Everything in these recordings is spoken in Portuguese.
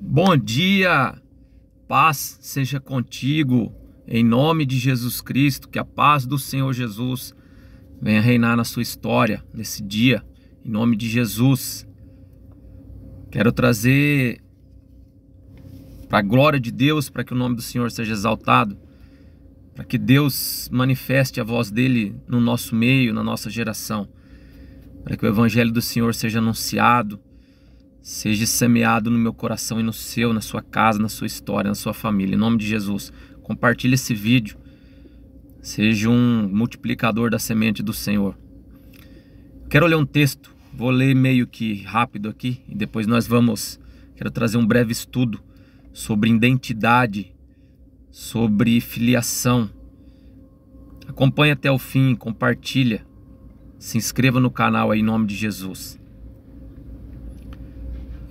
Bom dia, paz seja contigo, em nome de Jesus Cristo, que a paz do Senhor Jesus venha reinar na sua história nesse dia, em nome de Jesus. Quero trazer para a glória de Deus, para que o nome do Senhor seja exaltado, para que Deus manifeste a voz dele no nosso meio, na nossa geração, para que o evangelho do Senhor seja anunciado, seja semeado no meu coração e no seu, na sua casa, na sua história, na sua família. Em nome de Jesus, compartilhe esse vídeo. Seja um multiplicador da semente do Senhor. Quero ler um texto. Vou ler meio que rápido aqui. E depois quero trazer um breve estudo sobre identidade, sobre filiação. Acompanhe até o fim, compartilha. Se inscreva no canal aí, em nome de Jesus.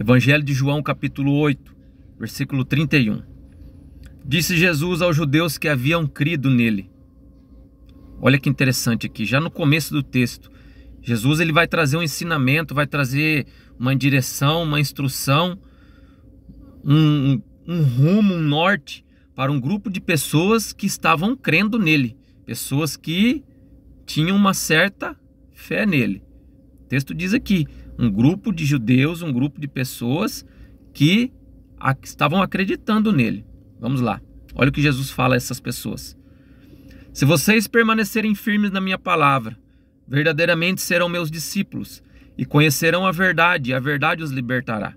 Evangelho de João, capítulo 8, versículo 31. Disse Jesus aos judeus que haviam crido nele. Olha que interessante aqui, já no começo do texto. Jesus ele vai trazer um ensinamento, vai trazer uma direção, uma instrução, um rumo, um norte para um grupo de pessoas que estavam crendo nele. Pessoas que tinham uma certa fé nele. O texto diz aqui, um grupo de judeus, um grupo de pessoas que estavam acreditando nele. Vamos lá. Olha o que Jesus fala a essas pessoas. Se vocês permanecerem firmes na minha palavra, verdadeiramente serão meus discípulos e conhecerão a verdade os libertará.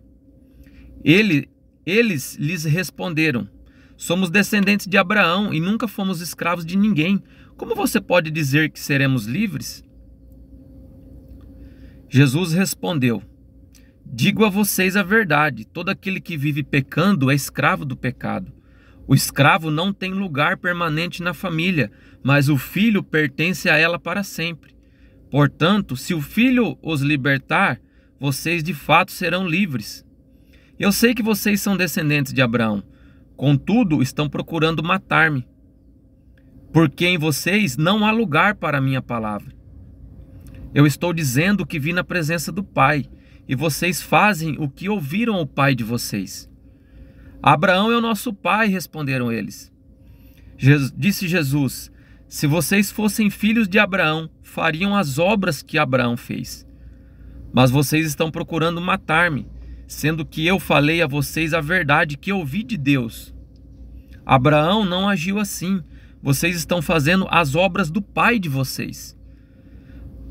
Eles lhes responderam: somos descendentes de Abraão e nunca fomos escravos de ninguém. Como você pode dizer que seremos livres? Jesus respondeu: digo a vocês a verdade, todo aquele que vive pecando é escravo do pecado. O escravo não tem lugar permanente na família, mas o filho pertence a ela para sempre. Portanto, se o filho os libertar, vocês de fato serão livres. Eu sei que vocês são descendentes de Abraão, contudo estão procurando matar-me, porque em vocês não há lugar para a minha palavra. Eu estou dizendo o que vi na presença do Pai, e vocês fazem o que ouviram o pai de vocês. Abraão é o nosso pai, responderam eles. Disse Jesus: se vocês fossem filhos de Abraão, fariam as obras que Abraão fez. Mas vocês estão procurando matar-me, sendo que eu falei a vocês a verdade que ouvi de Deus. Abraão não agiu assim. Vocês estão fazendo as obras do pai de vocês.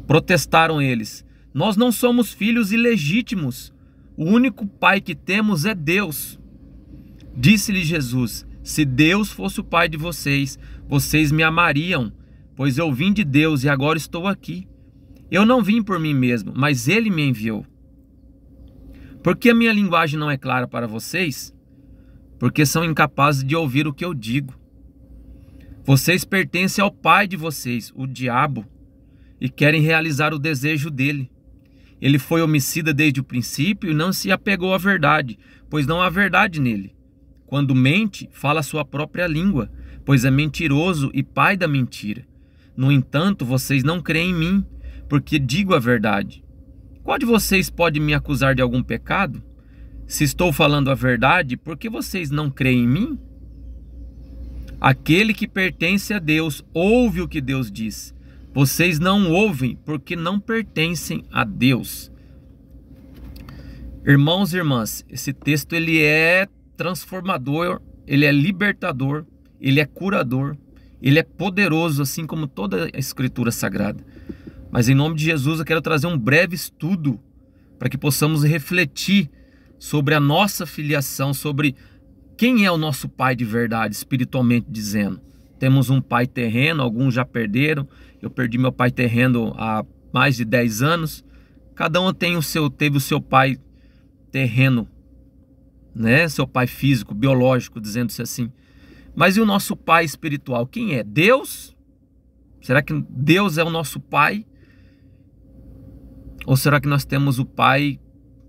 Protestaram eles: nós não somos filhos ilegítimos. O único pai que temos é Deus. Disse-lhe Jesus: se Deus fosse o pai de vocês, vocês me amariam, pois eu vim de Deus e agora estou aqui. Eu não vim por mim mesmo, mas Ele me enviou. Por que a minha linguagem não é clara para vocês? Porque são incapazes de ouvir o que eu digo. Vocês pertencem ao pai de vocês, o diabo, e querem realizar o desejo dele. Ele foi homicida desde o princípio e não se apegou à verdade, pois não há verdade nele. Quando mente, fala a sua própria língua, pois é mentiroso e pai da mentira. No entanto, vocês não creem em mim, porque digo a verdade. Qual de vocês pode me acusar de algum pecado? Se estou falando a verdade, por que vocês não creem em mim? Aquele que pertence a Deus ouve o que Deus diz. Vocês não ouvem porque não pertencem a Deus. Irmãos e irmãs, esse texto ele é transformador, ele é libertador, ele é curador, ele é poderoso, assim como toda a Escritura Sagrada. Mas em nome de Jesus eu quero trazer um breve estudo para que possamos refletir sobre a nossa filiação, sobre quem é o nosso pai de verdade, espiritualmente dizendo. Temos um pai terreno, alguns já perderam. Eu perdi meu pai terreno há mais de 10 anos. Cada um teve o seu pai terreno, né? Seu pai físico, biológico, dizendo-se assim. Mas e o nosso pai espiritual? Quem é? Deus? Será que Deus é o nosso pai? Ou será que nós temos o pai,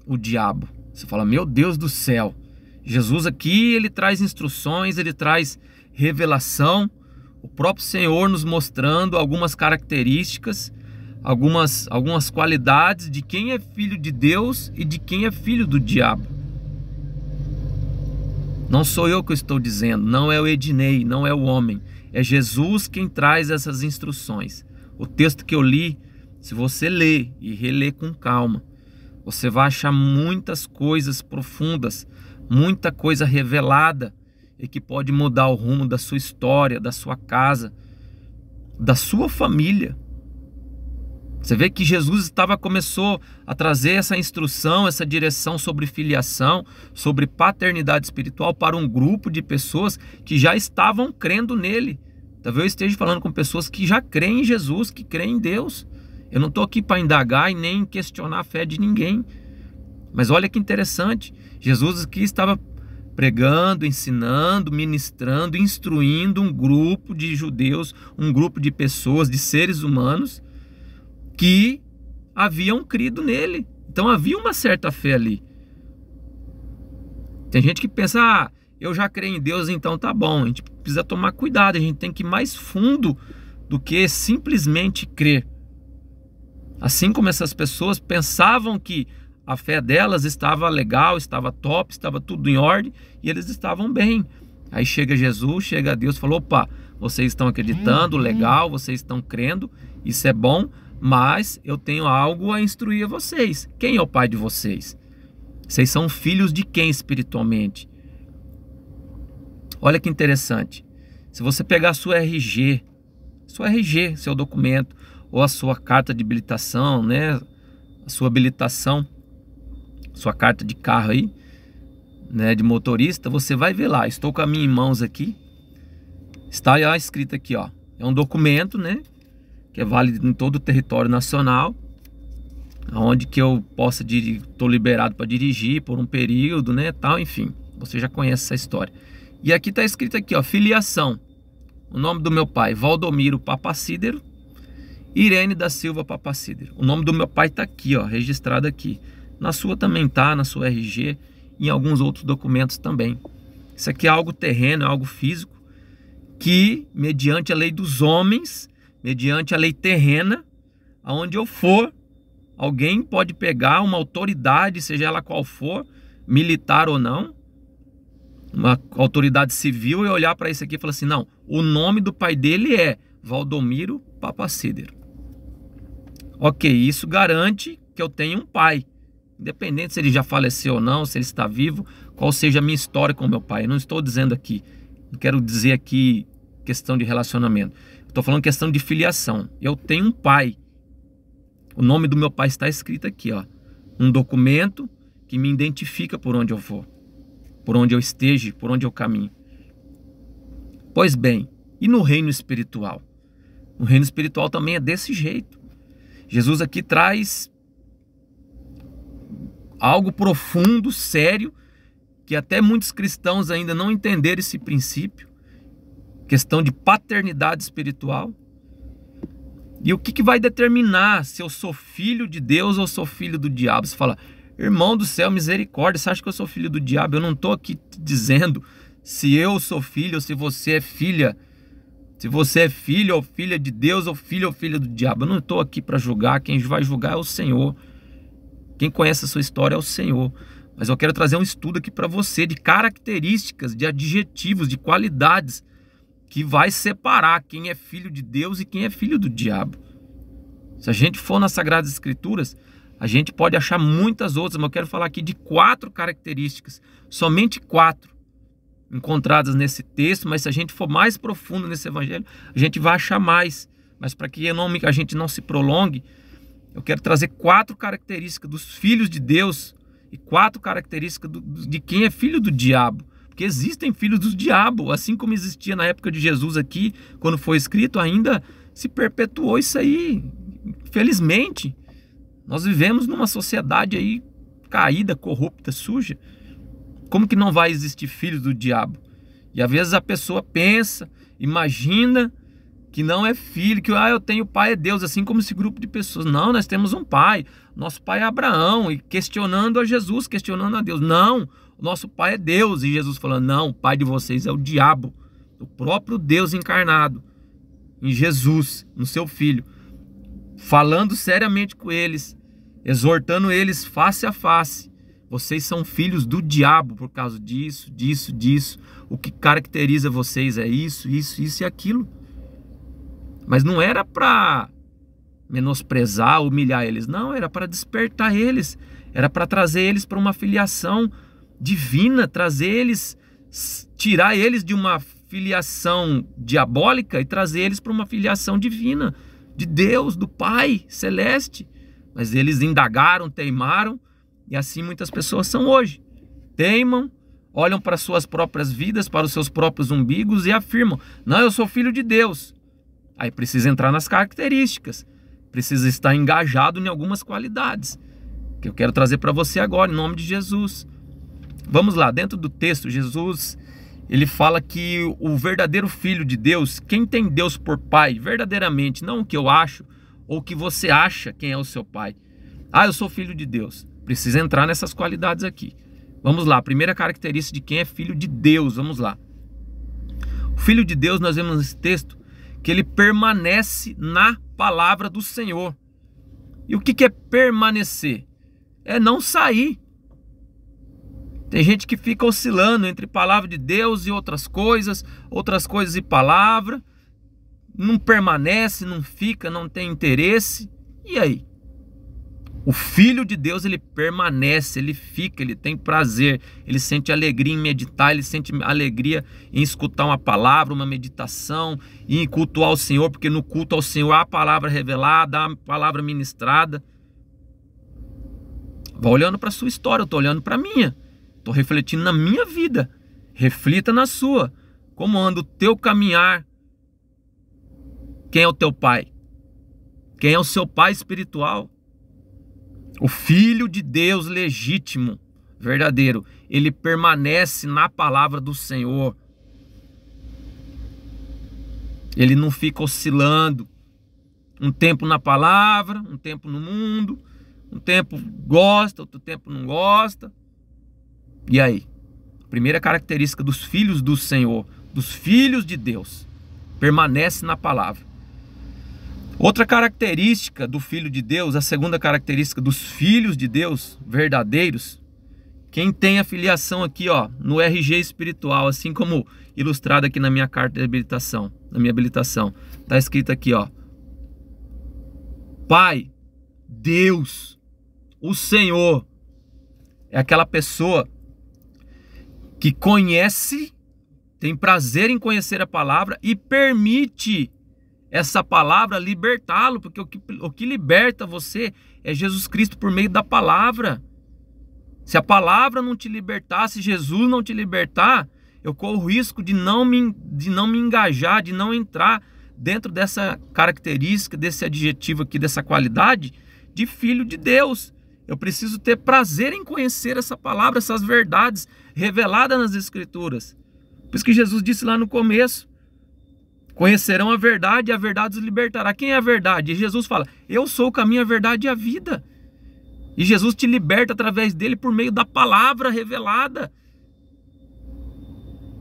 o diabo? Você fala, meu Deus do céu. Jesus aqui, ele traz instruções, ele traz revelação. O próprio Senhor nos mostrando algumas características, algumas qualidades de quem é filho de Deus e de quem é filho do diabo. Não sou eu que estou dizendo, não é o Ednei, não é o homem. É Jesus quem traz essas instruções. O texto que eu li, se você ler e reler com calma, você vai achar muitas coisas profundas, muita coisa revelada e que pode mudar o rumo da sua história, da sua casa, da sua família. Você vê que Jesus começou a trazer essa instrução, essa direção sobre filiação, sobre paternidade espiritual para um grupo de pessoas que já estavam crendo nele. Talvez eu esteja falando com pessoas que já creem em Jesus, que creem em Deus. Eu não estou aqui para indagar e nem questionar a fé de ninguém. Mas olha que interessante, Jesus aqui estava pregando, ensinando, ministrando, instruindo um grupo de judeus, um grupo de pessoas, de seres humanos, que haviam crido nele. Então havia uma certa fé ali. Tem gente que pensa, eu já creio em Deus, então tá bom. A gente precisa tomar cuidado, a gente tem que ir mais fundo do que simplesmente crer. Assim como essas pessoas pensavam que a fé delas estava legal, estava top, estava tudo em ordem e eles estavam bem. Aí chega Jesus, chega Deus, falou, opa, vocês estão acreditando, legal, vocês estão crendo, isso é bom, mas eu tenho algo a instruir a vocês. Quem é o pai de vocês? Vocês são filhos de quem espiritualmente? Olha que interessante. Se você pegar a sua RG, seu documento, ou a sua carta de habilitação, né? A sua habilitação, sua carta de carro aí, né? De motorista, você vai ver lá. Estou com a minha em mãos aqui. Está lá escrito aqui, ó. É um documento, né? Que é válido em todo o território nacional, onde que eu possa estou liberado para dirigir por um período, né? Tal, enfim. Você já conhece essa história. E aqui está escrito aqui, ó, filiação. O nome do meu pai, Valdomiro Papacídero, Irene da Silva Papacídero. O nome do meu pai está aqui, ó, registrado aqui. Na sua também tá, na sua RG, e em alguns outros documentos também. Isso aqui é algo terreno, é algo físico, que mediante a lei dos homens, mediante a lei terrena, aonde eu for, alguém pode pegar uma autoridade, seja ela qual for, militar ou não, uma autoridade civil, e olhar para isso aqui e falar assim, não, o nome do pai dele é Valdomiro Papacídero. Ok, isso garante que eu tenho um pai, independente se ele já faleceu ou não, se ele está vivo, qual seja a minha história com meu pai. Eu não estou dizendo aqui, não quero dizer aqui questão de relacionamento, estou falando questão de filiação. Eu tenho um pai, o nome do meu pai está escrito aqui, ó, um documento que me identifica por onde eu vou, por onde eu esteja, por onde eu caminho. Pois bem, e no reino espiritual? No reino espiritual também é desse jeito. Jesus aqui traz algo profundo, sério, que até muitos cristãos ainda não entenderam esse princípio, questão de paternidade espiritual. E o que vai determinar se eu sou filho de Deus ou sou filho do diabo? Você fala, irmão do céu, misericórdia, você acha que eu sou filho do diabo? Eu não estou aqui dizendo se eu sou filho ou se você é filha. Se você é filho ou filha de Deus ou filha do diabo. Eu não estou aqui para julgar. Quem vai julgar é o Senhor. Quem conhece a sua história é o Senhor. Mas eu quero trazer um estudo aqui para você de características, de adjetivos, de qualidades que vai separar quem é filho de Deus e quem é filho do diabo. Se a gente for nas Sagradas Escrituras, a gente pode achar muitas outras, mas eu quero falar aqui de 4 características, somente 4 encontradas nesse texto, mas se a gente for mais profundo nesse evangelho, a gente vai achar mais. Mas para que a gente não se prolongue, eu quero trazer 4 características dos filhos de Deus e 4 características de quem é filho do diabo. Porque existem filhos do diabo, assim como existia na época de Jesus aqui, quando foi escrito, ainda se perpetuou isso aí. Felizmente, nós vivemos numa sociedade aí caída, corrupta, suja. Como que não vai existir filhos do diabo? E às vezes a pessoa pensa, imagina que não é filho, que eu tenho pai é Deus, assim como esse grupo de pessoas. Não, nós temos um pai, nosso pai é Abraão, e questionando a Jesus, questionando a Deus. Não, o nosso pai é Deus, e Jesus falando, não, o pai de vocês é o diabo, o próprio Deus encarnado, em Jesus, no seu filho, falando seriamente com eles, exortando eles face a face, Vocês são filhos do diabo por causa disso, disso, disso. O que caracteriza vocês é isso, isso, isso e aquilo. Mas não era para menosprezar, humilhar eles. Não, era para despertar eles. Era para trazer eles para uma filiação divina, trazer eles, tirar eles de uma filiação diabólica e trazer eles para uma filiação divina, de Deus, do Pai Celeste. Mas eles indagaram, teimaram, e assim muitas pessoas são hoje. Teimam, olham para suas próprias vidas, para os seus próprios umbigos e afirmam: não, eu sou filho de Deus. Aí precisa entrar nas características, precisa estar engajado em algumas qualidades, que eu quero trazer para você agora, em nome de Jesus. Vamos lá, dentro do texto, Jesus, ele fala que o verdadeiro filho de Deus, quem tem Deus por pai, verdadeiramente, não o que eu acho, ou o que você acha quem é o seu pai. Ah, eu sou filho de Deus. Precisa entrar nessas qualidades aqui. Vamos lá, a primeira característica de quem é filho de Deus, vamos lá. O filho de Deus, nós vemos nesse texto, que ele permanece na palavra do Senhor. E o que é permanecer? É não sair. Tem gente que fica oscilando entre palavra de Deus e outras coisas e palavra. Não permanece, não fica, não tem interesse. E aí? O Filho de Deus, ele permanece, ele fica, ele tem prazer, ele sente alegria em meditar, ele sente alegria em escutar uma palavra, uma meditação, e em cultuar o Senhor, porque no culto ao Senhor há a palavra revelada, há a palavra ministrada. Vá olhando para a sua história, eu estou olhando para a minha, estou refletindo na minha vida, reflita na sua. Como anda o teu caminhar? Quem é o teu pai? Quem é o seu pai espiritual? O Filho de Deus legítimo, verdadeiro, ele permanece na palavra do Senhor. Ele não fica oscilando. Um tempo na palavra, um tempo no mundo, um tempo gosta, outro tempo não gosta. E aí? Primeira característica dos filhos do Senhor, dos filhos de Deus, permanece na palavra. Outra característica do Filho de Deus, a segunda característica dos filhos de Deus verdadeiros, quem tem a filiação aqui, ó, no RG espiritual, assim como ilustrado aqui na minha carta de habilitação, na minha habilitação, tá escrito aqui, ó: Pai, Deus, o Senhor. É aquela pessoa que conhece, tem prazer em conhecer a palavra e permite essa palavra libertá-lo, porque o que liberta você é Jesus Cristo por meio da palavra. Se a palavra não te libertar, se Jesus não te libertar, eu corro o risco de não me engajar, de não entrar dentro dessa característica, desse adjetivo aqui, dessa qualidade de filho de Deus. Eu preciso ter prazer em conhecer essa palavra, essas verdades reveladas nas Escrituras. Por isso que Jesus disse lá no começo: conhecerão a verdade e a verdade os libertará. Quem é a verdade? E Jesus fala: eu sou o caminho, a verdade e a vida. E Jesus te liberta através dele por meio da palavra revelada.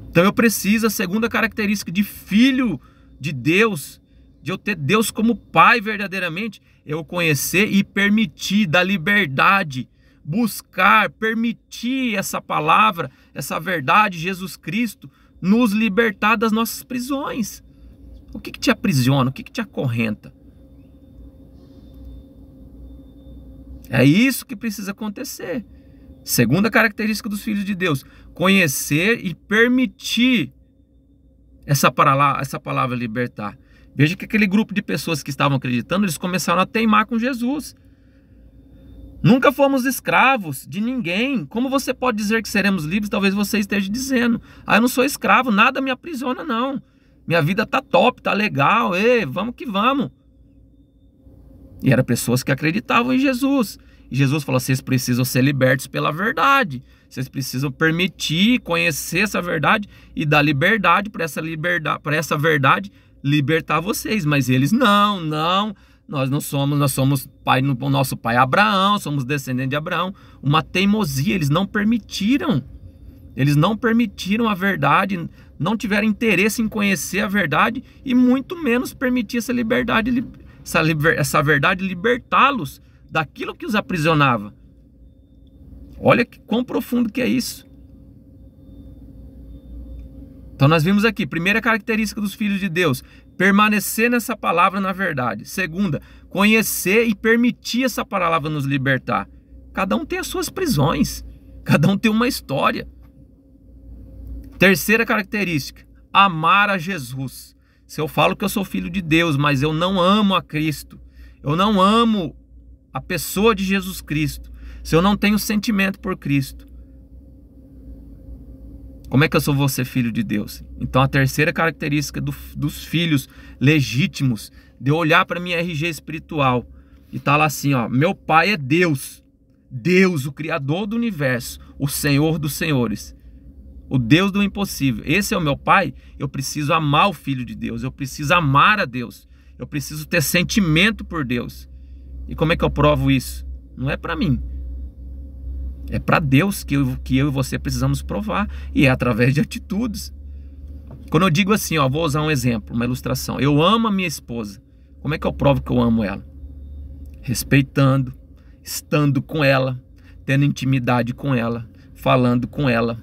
Então eu preciso, a segunda característica de filho de Deus, de eu ter Deus como pai verdadeiramente, eu conhecer e permitir, da liberdade, buscar, permitir essa palavra, essa verdade, Jesus Cristo, nos libertar das nossas prisões. O que te aprisiona? O que te acorrenta? É isso que precisa acontecer. Segunda característica dos filhos de Deus: conhecer e permitir essa palavra libertar. Veja que aquele grupo de pessoas que estavam acreditando, eles começaram a teimar com Jesus. Nunca fomos escravos de ninguém. Como você pode dizer que seremos livres? Talvez você esteja dizendo: ah, eu não sou escravo, nada me aprisiona não. Minha vida tá top, tá legal, vamos que vamos. E eram pessoas que acreditavam em Jesus. E Jesus falou: vocês precisam ser libertos pela verdade. Vocês precisam permitir, conhecer essa verdade e dar liberdade para essa verdade libertar vocês. Mas eles não, nós somos pai, o nosso pai Abraão, somos descendentes de Abraão. Uma teimosia, eles não permitiram. Eles não permitiram a verdade, não tiveram interesse em conhecer a verdade e muito menos permitir essa liberdade, essa verdade libertá-los daquilo que os aprisionava. Olha quão profundo que é isso. Então nós vimos aqui, primeira característica dos filhos de Deus, permanecer nessa palavra na verdade. Segunda, conhecer e permitir essa palavra nos libertar. Cada um tem as suas prisões, cada um tem uma história. Terceira característica, amar a Jesus. Se eu falo que eu sou filho de Deus, mas eu não amo a Cristo, eu não amo a pessoa de Jesus Cristo, se eu não tenho sentimento por Cristo, como é que eu vou ser filho de Deus? Então a terceira característica dos filhos legítimos, de eu olhar para minha RG espiritual e tá lá assim, ó, meu pai é Deus, Deus, o Criador do universo, o Senhor dos senhores, o Deus do impossível. Esse é o meu pai. Eu preciso amar o Filho de Deus, eu preciso amar a Deus, eu preciso ter sentimento por Deus. E como é que eu provo isso? Não é para mim, é para Deus que eu e você precisamos provar, e é através de atitudes. Quando eu digo assim, ó, vou usar um exemplo, uma ilustração. Eu amo a minha esposa. Como é que eu provo que eu amo ela? Respeitando, estando com ela, tendo intimidade com ela, falando com ela,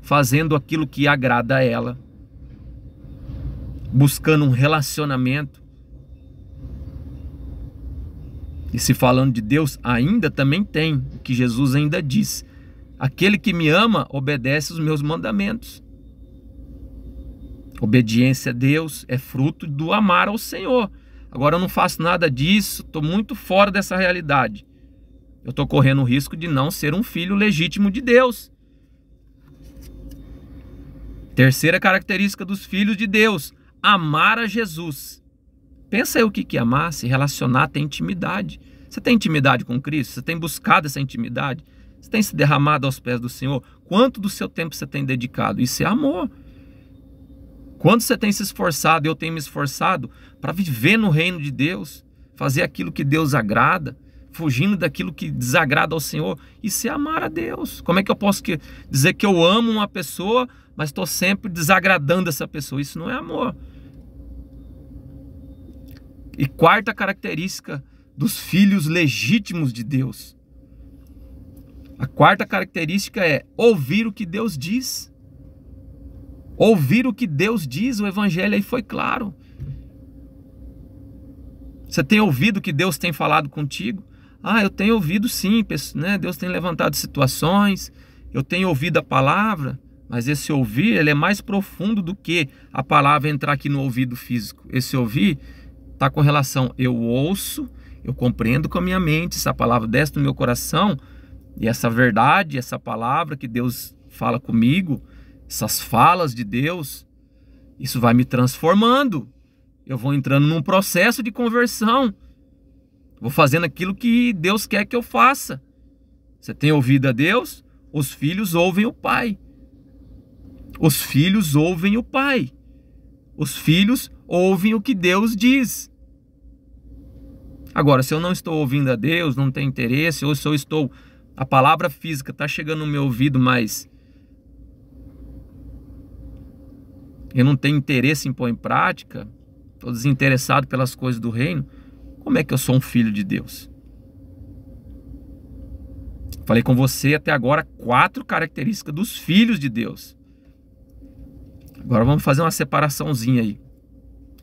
fazendo aquilo que agrada a ela, buscando um relacionamento. E se falando de Deus, ainda também tem o que Jesus ainda diz: aquele que me ama obedece os meus mandamentos. Obediência a Deus é fruto do amar ao Senhor. Agora eu não faço nada disso, estou muito fora dessa realidade. Eu estou correndo o risco de não ser um filho legítimo de Deus. Terceira característica dos filhos de Deus: amar a Jesus. Pensa aí o que é amar, se relacionar, ter intimidade. Você tem intimidade com Cristo? Você tem buscado essa intimidade? Você tem se derramado aos pés do Senhor? Quanto do seu tempo você tem dedicado? Isso é amor. Quanto você tem se esforçado? Eu tenho me esforçado para viver no reino de Deus, fazer aquilo que Deus agrada, fugindo daquilo que desagrada ao Senhor. Isso é amar a Deus. Como é que eu posso dizer que eu amo uma pessoa, mas estou sempre desagradando essa pessoa? Isso não é amor. E quarta característica dos filhos legítimos de Deus. A quarta característica é ouvir o que Deus diz. Ouvir o que Deus diz, o evangelho aí foi claro. Você tem ouvido o que Deus tem falado contigo? Ah, eu tenho ouvido sim, né? Deus tem levantado situações, eu tenho ouvido a palavra, mas esse ouvir, ele é mais profundo do que a palavra entrar aqui no ouvido físico. Esse ouvir está com relação, eu ouço, eu compreendo com a minha mente, essa palavra desce no meu coração, e essa verdade, essa palavra que Deus fala comigo, essas falas de Deus, isso vai me transformando. Eu vou entrando num processo de conversão, vou fazendo aquilo que Deus quer que eu faça. Você tem ouvido a Deus? Os filhos ouvem o Pai. Os filhos ouvem o Pai. Os filhos ouvem o que Deus diz. Agora, se eu não estou ouvindo a Deus, não tenho interesse, ou se eu estou, a palavra física está chegando no meu ouvido, mas eu não tenho interesse em pôr em prática, estou desinteressado pelas coisas do reino, como é que eu sou um filho de Deus? Falei com você até agora 4 características dos filhos de Deus. Agora vamos fazer uma separaçãozinha aí.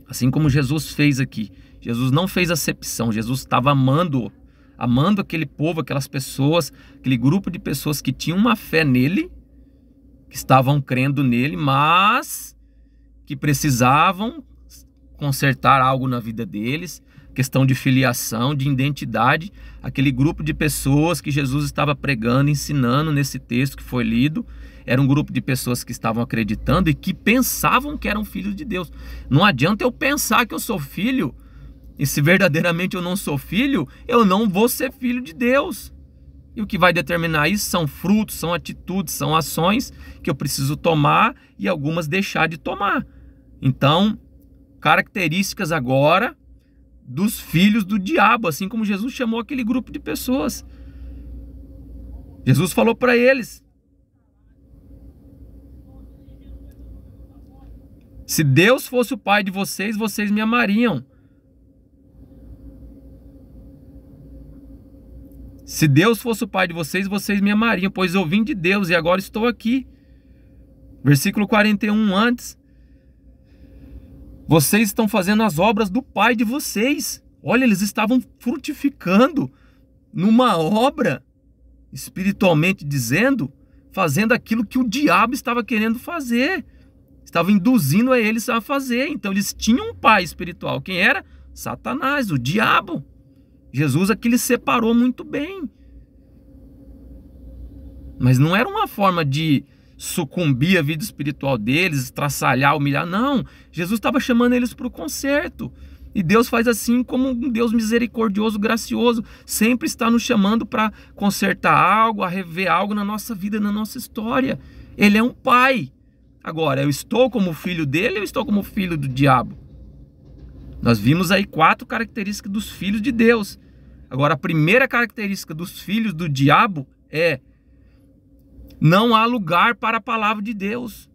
Assim como Jesus fez aqui. Jesus não fez acepção, Jesus estava amando aquele povo, aquelas pessoas, aquele grupo de pessoas que tinham uma fé nele, que estavam crendo nele, mas que precisavam consertar algo na vida deles, questão de filiação, de identidade. Aquele grupo de pessoas que Jesus estava pregando, ensinando nesse texto que foi lido, era um grupo de pessoas que estavam acreditando e que pensavam que eram filhos de Deus. Não adianta eu pensar que eu sou filho, e se verdadeiramente eu não sou filho, eu não vou ser filho de Deus. E o que vai determinar isso são frutos, são atitudes, são ações que eu preciso tomar e algumas deixar de tomar. Então, características agora dos filhos do diabo, assim como Jesus chamou aquele grupo de pessoas. Jesus falou para eles: se Deus fosse o pai de vocês, vocês me amariam. Se Deus fosse o pai de vocês, vocês me amariam, pois eu vim de Deus e agora estou aqui. Versículo 41 antes. Vocês estão fazendo as obras do pai de vocês. Olha, eles estavam frutificando numa obra, espiritualmente dizendo, fazendo aquilo que o diabo estava querendo fazer. Estava induzindo a eles a fazer. Então eles tinham um pai espiritual. Quem era? Satanás, o diabo. Jesus aqui lhes separou muito bem. Mas não era uma forma de sucumbir à vida espiritual deles, estraçalhar, humilhar. Não, Jesus estava chamando eles para o conserto. E Deus faz assim como um Deus misericordioso, gracioso. Sempre está nos chamando para consertar algo, a rever algo na nossa vida, na nossa história. Ele é um pai. Agora, eu estou como filho dele ou eu estou como filho do diabo? Nós vimos aí 4 características dos filhos de Deus. Agora, a primeira característica dos filhos do diabo é: não há lugar para a palavra de Deus.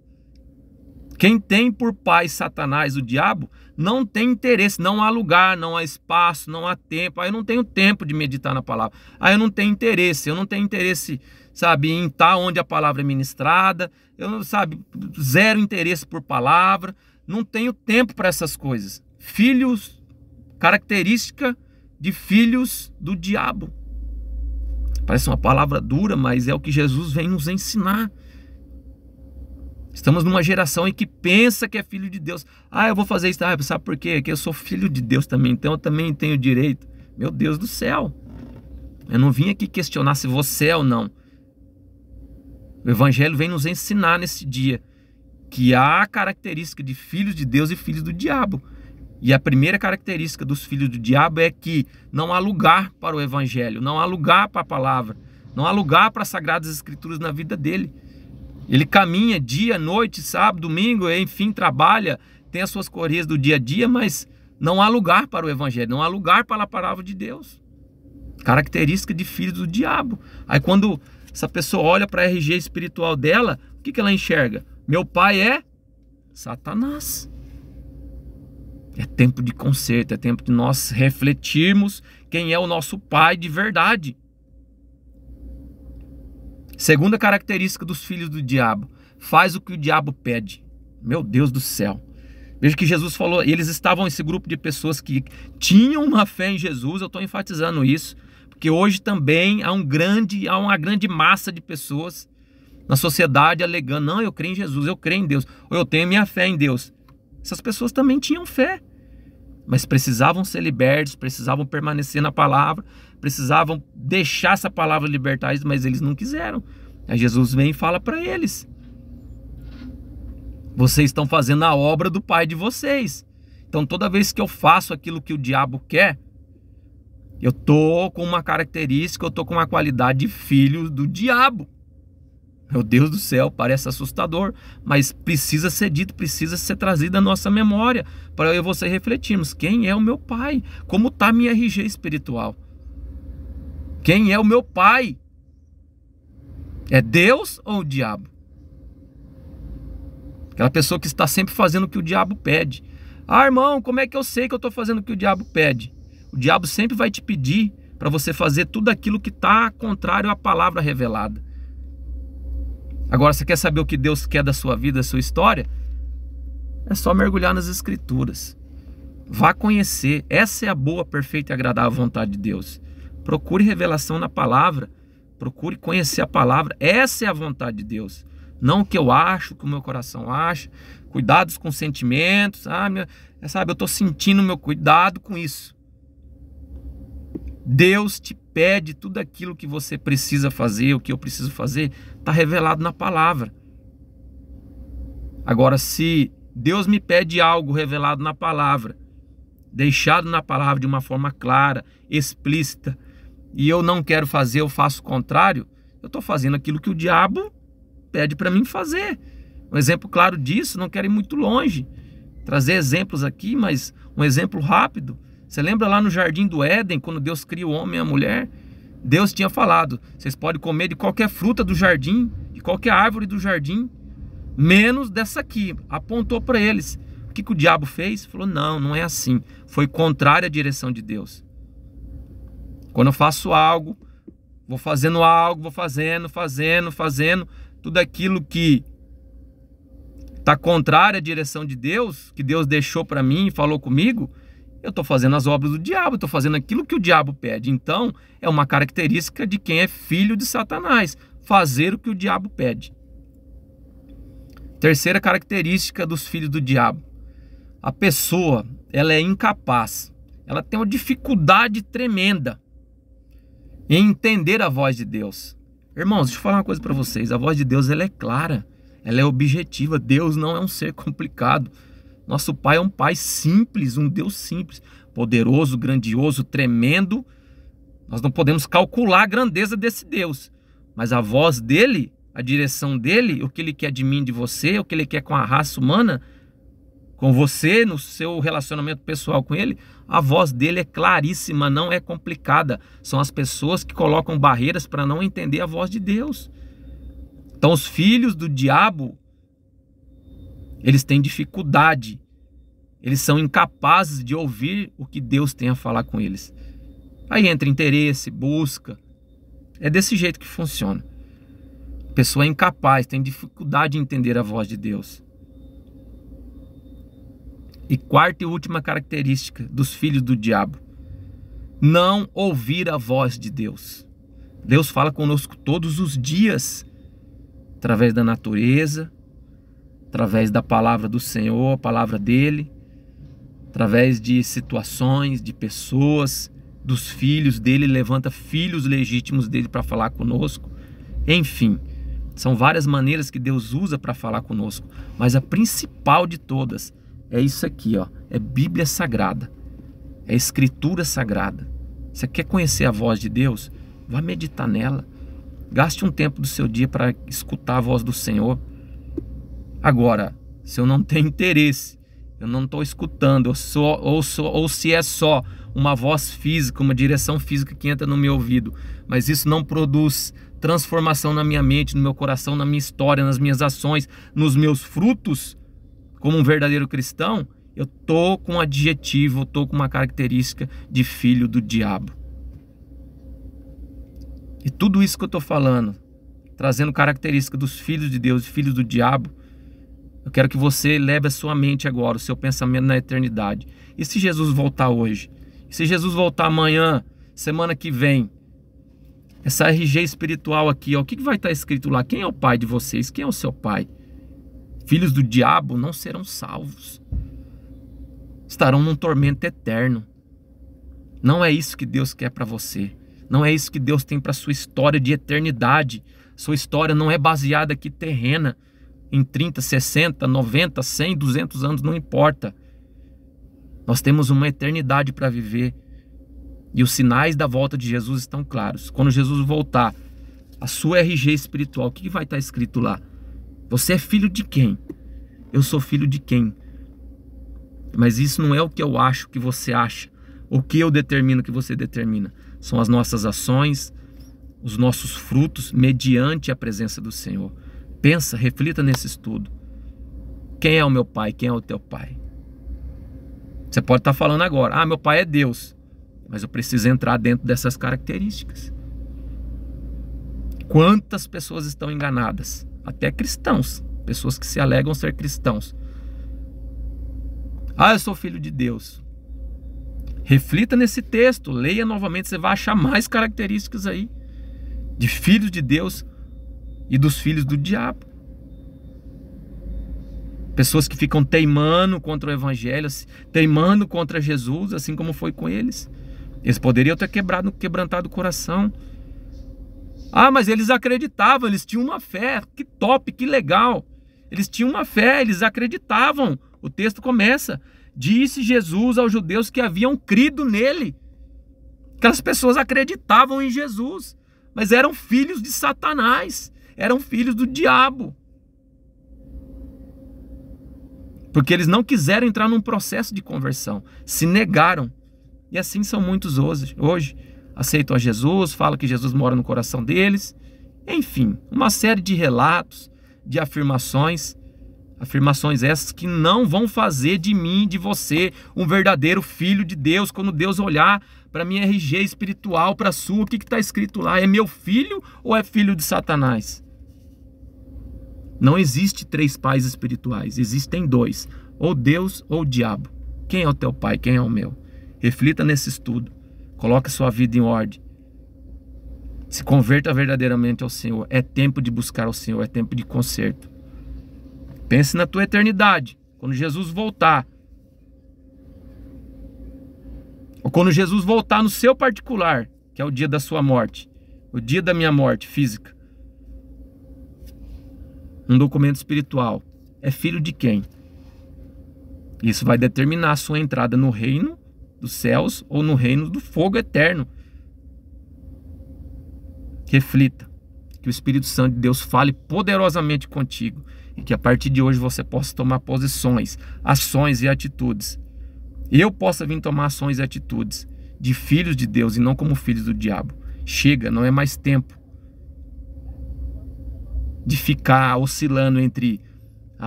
Quem tem por pai Satanás, o diabo, não tem interesse, não há lugar, não há espaço, não há tempo. Eu não tenho tempo de meditar na palavra. Eu não tenho interesse, sabe, em estar onde a palavra é ministrada. Zero interesse por palavra. Não tenho tempo para essas coisas. Filhos, característica de filhos do diabo. Parece uma palavra dura, mas é o que Jesus vem nos ensinar. Estamos numa geração em que pensa que é filho de Deus. Eu vou fazer isso. Sabe por quê? Porque eu sou filho de Deus também, então eu também tenho direito. Meu Deus do céu. Eu não vim aqui questionar se você é ou não. O Evangelho vem nos ensinar nesse dia que há característica de filhos de Deus e filhos do diabo. E a primeira característica dos filhos do diabo é que não há lugar para o Evangelho, não há lugar para a palavra, não há lugar para as Sagradas Escrituras na vida dele. Ele caminha dia, noite, sábado, domingo, enfim, trabalha, tem as suas correrias do dia a dia, mas não há lugar para o Evangelho, não há lugar para a palavra de Deus. Característica de filhos do diabo. Aí quando essa pessoa olha para a RG espiritual dela, o que ela enxerga? Meu pai é Satanás. É tempo de conserto, é tempo de nós refletirmos quem é o nosso pai de verdade. Segunda característica dos filhos do diabo: faz o que o diabo pede. Meu Deus do céu. Veja que Jesus falou, eles estavam, esse grupo de pessoas que tinham uma fé em Jesus. Eu estou enfatizando isso, porque hoje também há uma grande massa de pessoas na sociedade alegando: não, eu creio em Jesus, eu creio em Deus, ou eu tenho minha fé em Deus. Essas pessoas também tinham fé, mas precisavam ser libertos, precisavam permanecer na palavra, precisavam deixar essa palavra libertar eles, mas eles não quiseram. Aí Jesus vem e fala para eles: vocês estão fazendo a obra do pai de vocês. Então toda vez que eu faço aquilo que o diabo quer, eu estou com uma característica, eu estou com uma qualidade de filho do diabo. Meu Deus do céu, parece assustador, mas precisa ser dito, precisa ser trazido à nossa memória, para eu e você refletirmos: quem é o meu pai? Como está a minha RG espiritual? Quem é o meu pai? É Deus ou o diabo? Aquela pessoa que está sempre fazendo o que o diabo pede. Irmão, como é que eu sei que eu estou fazendo o que o diabo pede? O diabo sempre vai te pedir para você fazer tudo aquilo que está contrário à palavra revelada. Agora, você quer saber o que Deus quer da sua vida, da sua história? É só mergulhar nas Escrituras. Vá conhecer. Essa é a boa, perfeita e agradável vontade de Deus. Procure revelação na palavra. Procure conhecer a palavra. Essa é a vontade de Deus. Não o que eu acho, o que o meu coração acha. Cuidados com sentimentos. Eu estou sentindo meu cuidado com isso. Deus te pede tudo aquilo que você precisa fazer, o que eu preciso fazer, está revelado na palavra. Agora, se Deus me pede algo revelado na palavra, deixado na palavra de uma forma clara, explícita, e eu não quero fazer, eu faço o contrário, eu estou fazendo aquilo que o diabo pede para mim fazer. Um exemplo claro disso, não quero ir muito longe, trazer exemplos aqui, mas um exemplo rápido. Você lembra lá no Jardim do Éden, quando Deus cria o homem e a mulher? Deus tinha falado: vocês podem comer de qualquer fruta do jardim, de qualquer árvore do jardim, menos dessa aqui. Apontou para eles. O que o diabo fez? Falou: não, não é assim. Foi contrário à direção de Deus. Quando eu faço algo Vou fazendo algo, vou fazendo, tudo aquilo que está contrário à direção de Deus, que Deus deixou para mim e falou comigo, eu estou fazendo as obras do diabo, estou fazendo aquilo que o diabo pede. Então, é uma característica de quem é filho de Satanás, fazer o que o diabo pede. Terceira característica dos filhos do diabo. A pessoa, ela é incapaz, ela tem uma dificuldade tremenda em entender a voz de Deus. Irmãos, deixa eu falar uma coisa para vocês, a voz de Deus ela é clara, ela é objetiva, Deus não é um ser complicado. Nosso Pai é um Pai simples, um Deus simples, poderoso, grandioso, tremendo. Nós não podemos calcular a grandeza desse Deus, mas a voz dele, a direção dele, o que ele quer de mim, de você, o que ele quer com a raça humana, com você, no seu relacionamento pessoal com ele, a voz dele é claríssima, não é complicada. São as pessoas que colocam barreiras para não entender a voz de Deus. Então os filhos do diabo, eles têm dificuldade, eles são incapazes de ouvir o que Deus tem a falar com eles. Aí entra interesse, busca, é desse jeito que funciona. A pessoa é incapaz, tem dificuldade de entender a voz de Deus. E quarta e última característica dos filhos do diabo: não ouvir a voz de Deus. Deus fala conosco todos os dias, através da natureza, através da palavra do Senhor, a palavra dele, através de situações, de pessoas, dos filhos dele, levanta filhos legítimos dele para falar conosco. Enfim, são várias maneiras que Deus usa para falar conosco, mas a principal de todas é isso aqui, ó, é Bíblia Sagrada, é Escritura Sagrada. Você quer conhecer a voz de Deus? Vá meditar nela. Gaste um tempo do seu dia para escutar a voz do Senhor. Agora, se eu não tenho interesse, eu não estou escutando, ou se é só uma voz física, uma direção física que entra no meu ouvido, mas isso não produz transformação na minha mente, no meu coração, na minha história, nas minhas ações, nos meus frutos, como um verdadeiro cristão, eu estou com um adjetivo, eu estou com uma característica de filho do diabo. E tudo isso que eu estou falando, trazendo característica dos filhos de Deus e filhos do diabo, eu quero que você leve a sua mente agora, o seu pensamento na eternidade. E se Jesus voltar hoje? E se Jesus voltar amanhã, semana que vem? Essa RG espiritual aqui, ó, o que vai estar escrito lá? Quem é o pai de vocês? Quem é o seu pai? Filhos do diabo não serão salvos. Estarão num tormento eterno. Não é isso que Deus quer para você. Não é isso que Deus tem para sua história de eternidade. Sua história não é baseada aqui terrena, em 30, 60, 90, 100, 200 anos, não importa. Nós temos uma eternidade para viver. E os sinais da volta de Jesus estão claros. Quando Jesus voltar, a sua RG espiritual, o que vai estar escrito lá? Você é filho de quem? Eu sou filho de quem? Mas isso não é o que eu acho que você acha, o que eu determino que você determina. São as nossas ações, os nossos frutos mediante a presença do Senhor. Pensa, reflita nesse estudo. Quem é o meu pai? Quem é o teu pai? Você pode estar falando agora, ah, meu pai é Deus. Mas eu preciso entrar dentro dessas características. Quantas pessoas estão enganadas? Até cristãos, pessoas que se alegam ser cristãos. Ah, eu sou filho de Deus. Reflita nesse texto, leia novamente, você vai achar mais características aí de filhos de Deus e dos filhos do diabo. Pessoas que ficam teimando contra o evangelho, teimando contra Jesus, assim como foi com eles. Eles poderiam ter quebrantado o coração. Ah, mas eles acreditavam, eles tinham uma fé. Que top, que legal. Eles tinham uma fé, eles acreditavam. O texto começa: disse Jesus aos judeus que haviam crido nele. Aquelas pessoas acreditavam em Jesus, mas eram filhos de Satanás, eram filhos do diabo. Porque eles não quiseram entrar num processo de conversão, se negaram. E assim são muitos hoje. Aceitam a Jesus, falam que Jesus mora no coração deles. Enfim, uma série de relatos, de afirmações essas que não vão fazer de mim, de você, um verdadeiro filho de Deus, quando Deus olhar para minha RG espiritual, para a sua. O que está escrito lá? É meu filho ou é filho de Satanás? Não existe 3 pais espirituais, existem 2, ou Deus ou o diabo. Quem é o teu pai, quem é o meu? Reflita nesse estudo, coloque sua vida em ordem, se converta verdadeiramente ao Senhor. É tempo de buscar ao Senhor, é tempo de conserto. Pense na tua eternidade, quando Jesus voltar, ou quando Jesus voltar no seu particular, que é o dia da sua morte, o dia da minha morte física. Um documento espiritual é filho de quem? Isso vai determinar a sua entrada no reino dos céus ou no reino do fogo eterno. Reflita, que o Espírito Santo de Deus fale poderosamente contigo e que a partir de hoje você possa tomar posições, ações e atitudes. Eu possa vir tomar ações e atitudes de filhos de Deus e não como filhos do diabo. Chega, não é mais tempo de ficar oscilando entre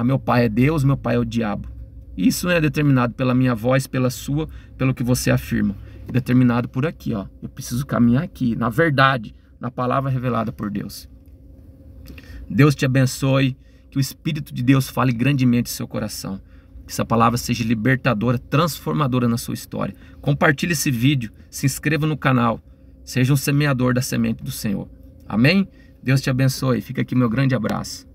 meu pai é Deus, meu pai é o diabo. Isso não é determinado pela minha voz, pela sua, pelo que você afirma. É determinado por aqui, ó. Eu preciso caminhar aqui, na verdade, na palavra revelada por Deus. Deus te abençoe, que o Espírito de Deus fale grandemente em seu coração. Que essa palavra seja libertadora, transformadora na sua história. Compartilhe esse vídeo, se inscreva no canal, seja um semeador da semente do Senhor. Amém? Deus te abençoe. Fica aqui meu grande abraço.